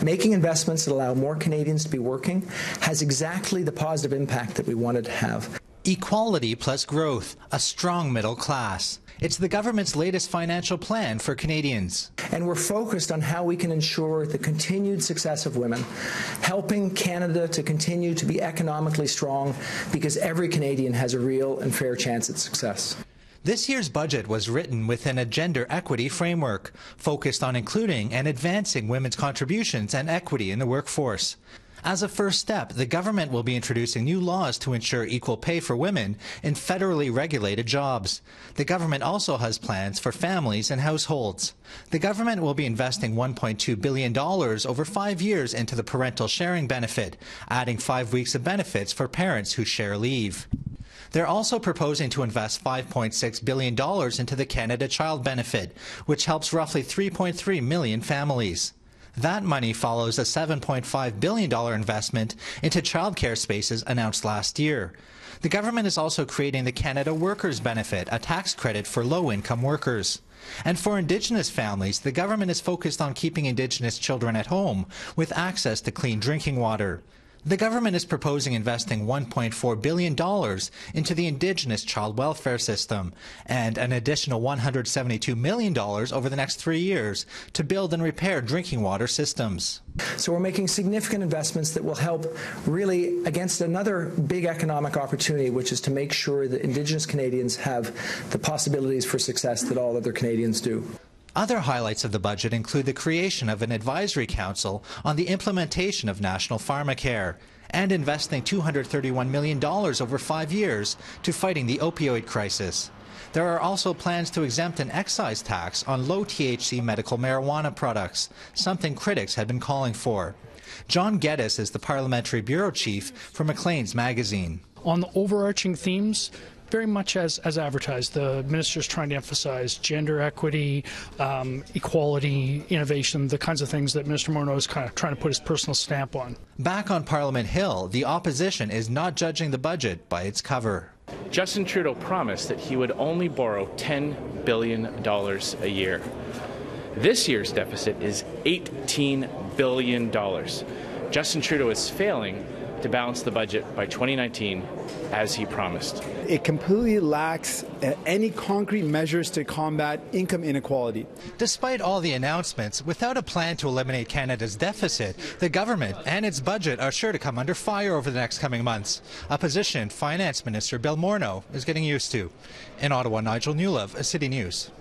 Making investments that allow more Canadians to be working has exactly the positive impact that we wanted to have. Equality plus growth, a strong middle class. It's the government's latest financial plan for Canadians. And we're focused on how we can ensure the continued success of women, helping Canada to continue to be economically strong, because every Canadian has a real and fair chance at success. This year's budget was written within a gender equity framework, focused on including and advancing women's contributions and equity in the workforce. As a first step, the government will be introducing new laws to ensure equal pay for women in federally regulated jobs. The government also has plans for families and households. The government will be investing $1.2 billion over 5 years into the parental sharing benefit, adding 5 weeks of benefits for parents who share leave. They're also proposing to invest $5.6 billion into the Canada Child Benefit, which helps roughly 3.3 million families. That money follows a $7.5 billion investment into childcare spaces announced last year. The government is also creating the Canada Workers Benefit, a tax credit for low-income workers. And for Indigenous families, the government is focused on keeping Indigenous children at home with access to clean drinking water. The government is proposing investing $1.4 billion into the Indigenous child welfare system and an additional $172 million over the next 3 years to build and repair drinking water systems. So we're making significant investments that will help really against another big economic opportunity, which is to make sure that Indigenous Canadians have the possibilities for success that all other Canadians do. Other highlights of the budget include the creation of an advisory council on the implementation of national pharmacare and investing $231 million over 5 years to fighting the opioid crisis. There are also plans to exempt an excise tax on low-THC medical marijuana products, something critics had been calling for. John Geddes is the Parliamentary Bureau Chief for Maclean's magazine. On the overarching themes, very much as advertised, the minister's trying to emphasize gender equity, equality, innovation, the kinds of things that Minister Morneau is kind of trying to put his personal stamp on. Back on Parliament Hill, the opposition is not judging the budget by its cover. Justin Trudeau promised that he would only borrow $10 billion a year. This year's deficit is $18 billion. Justin Trudeau is failing to balance the budget by 2019, as he promised. It completely lacks any concrete measures to combat income inequality. Despite all the announcements, without a plan to eliminate Canada's deficit, the government and its budget are sure to come under fire over the next coming months, a position Finance Minister Bill Morneau is getting used to. In Ottawa, Nigel Newlove, City News.